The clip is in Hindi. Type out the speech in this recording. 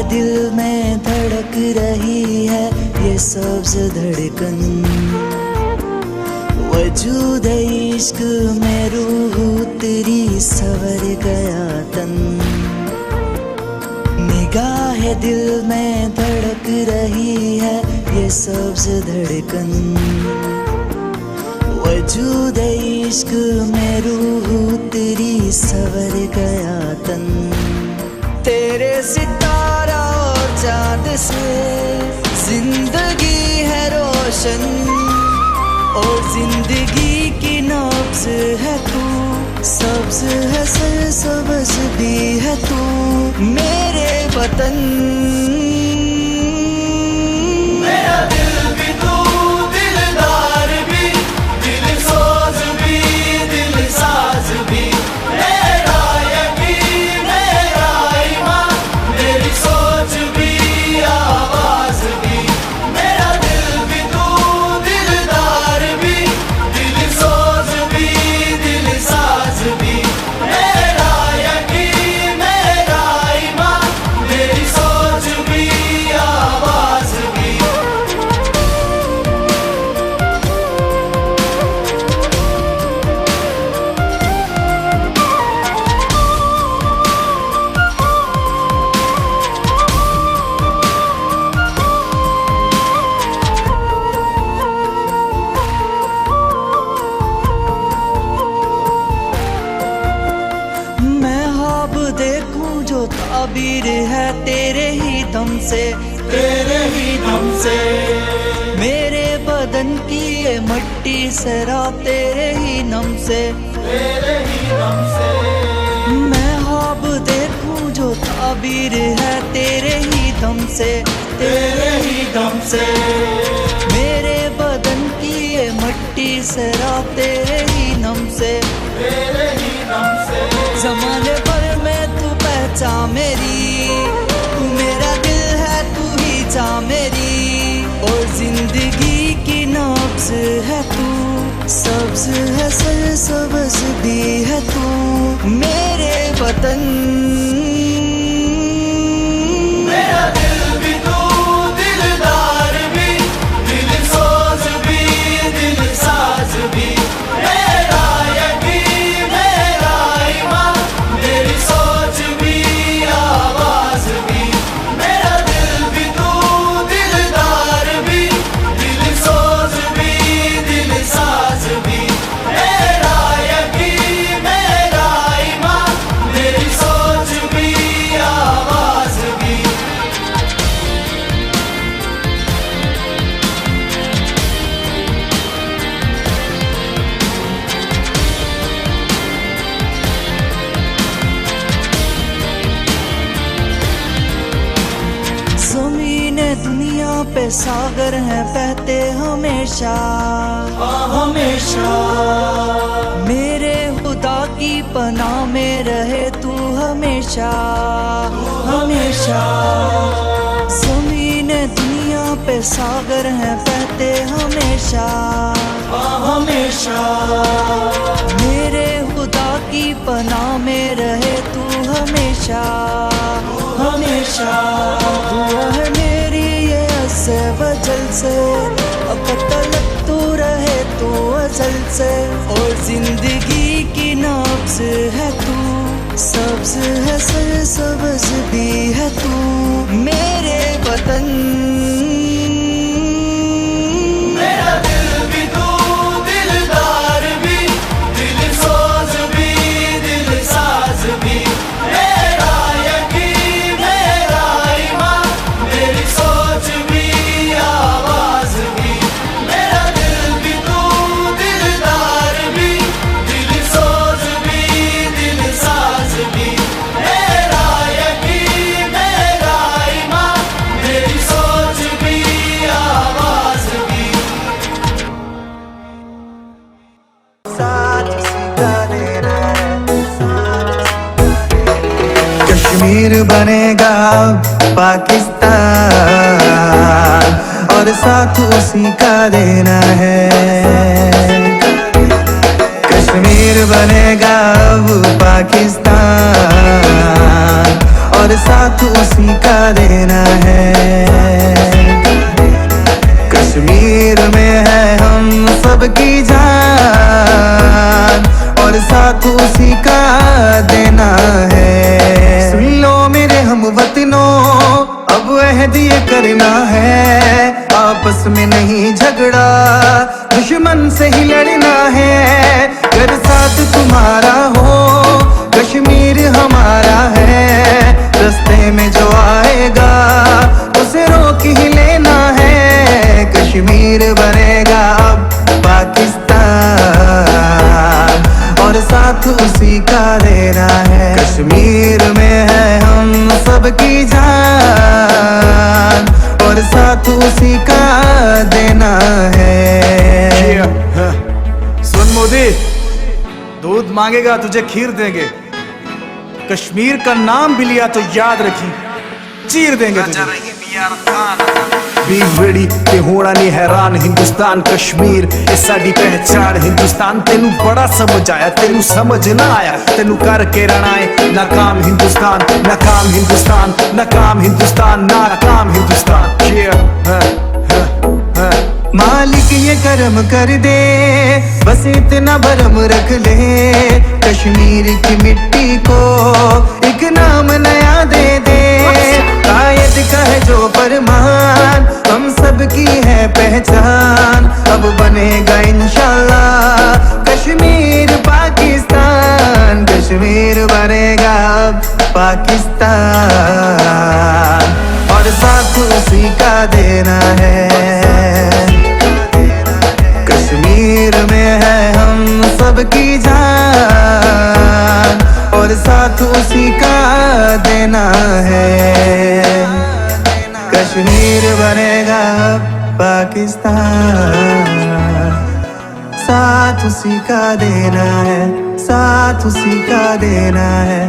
दिल में धड़क रही है ये सब्ज धड़कन। वजूद इश्क में रूह तेरी सवर गया तन। निगाह दिल में धड़क रही है ये सब्ज धड़कन। वजूद इश्क में रूह तेरी सवर गया तन। तेरे सितारा और चाँद से जिंदगी है रोशन, और जिंदगी की नब्ज़ है तू। सब्ज़ है सरसब्ज़ भी है तू मेरे वतन। मेरा दिल भी तू, दिलदार भी, दिलसोज भी, दिलसाज भी। मेरा यकीन, मेरा ईमान, मेरी सोच भी, आवाज भी। मेरा दिल भी तू, दिलदार भी, दिलसोज भी, दिलसाज भी। मेरा यकीन, मेरा ईमान, मेरी सोच भी, आवाज भी। मैं ख्वाब देखूं जो ताबीर है तेरे ही दम से, तेरे ही दम से। मेरे बदन की ये मट्टी सरा तेरे ही नम से। तेरे ही दम से। मैं ख्वाब देखूं जो ताबीर है तेरे ही दम से, तेरे ही दम से। मेरे बदन की ये मट्टी सरा तेरे ही नम से। तेरे ही दम से। ज़माने भर में तू पहचान मेरी, तू मेरा दिल है तू ही चाह मेरी। और जिंदगी की नब्ज़ है तू, सब्ज़ है सरसब्ज़ भी है तू मेरे वतन। मेरा दिल भी तू, दिलदार भी, दिलसोज भी, दिलसाज भी। मेरा यकीन, मेरा ईमान, मेरी सोच भी, आवाज भी। मेरा दिल भी तू, दिलदार भी, दिलसोज भी, दिलसाज भी। मेरा यकीन, मेरा ईमान, मेरी सोच भी, आवाज भी। ज़मीन दुनिया पे सागर हैं बहते हमेशा, हमेशा। मेरे खुदा की पनाह में रहे तू हमेशा, हमेशा। ज़मीन दुनिया पे सागर हैं बहते हमेशा, हमेशा। मेरे खुदा की पनाह में रहे तू हमेशा, हमेशा। दुआ है मेरी ये अज़्ज़े वजल से, अब तलक तू रहे तो अज़ल से। और जिंदगी की नब्ज़ है तू, सब्ज़ है सरसब्ज़ भी है तू मेरे वतन। मेरा दिल भी तू, दिलदार भी, दिलसोज भी, दिलसाज भी। मेरा यकीन, मेरा ईमान, मेरी सोच भी, आवाज भी। मेरा दिल भी तू, दिलदार भी, दिलसोज भी, दिलसाज भी। मेरा यकीन, मेरा ईमान, मेरी सोच भी, आवाज भी। कश्मीर बनेगा पाकिस्तान, और साथ उसी का देना है। कश्मीर बनेगा अब पाकिस्तान, और साथ उसी का देना सबकी जान और साथ उसी का देना है। सुन लो मेरे हमवतनों, अब अहद ये करना है, आपस में नहीं झगड़ा, दुश्मन से ही लड़ना है। अगर साथ तुम्हारा हो, कश्मीर हमारा है, रास्ते में जो आएगा उसे रोक ही लेना है। कश्मीर बनेगा अब पाकिस्तान और साथ उसी का देना है। कश्मीर में है हम सबकी जान और साथ उसी का देना है। सुन मोदी, दूध मांगेगा तुझे खीर देंगे, कश्मीर का नाम भी लिया तो याद रखी, चीर देंगे तुझे। बी रेडी ते होना नहीं हैरान, हिंदुस्तान कश्मीर ये साडी पहचान। हिंदुस्तान तेनू बड़ा समझ आया, तेनू समझ ना आया, तेनू करके रहना है नाकाम हिंदुस्तान, नाकाम हिंदुस्तान, नाकाम हिंदुस्तान, नाकाम हिंदुस्तान। मालिक ये करम कर दे, बस इतना भरम रख ले, कश्मीर की मिट्टी को एक नाम नया दे दे। कायद का है जो फरमान, हम सबकी है पहचान, अब बनेगा इंशाल्लाह कश्मीर पाकिस्तान। कश्मीर बनेगा अब पाकिस्तान और साथ उसी का देना है। कश्मीर में है हम सबकी जान और साथ उसी का देना है। कश्मीर बनेगा पाकिस्तान, साथ उसी का देना है, साथ उसी का देना है।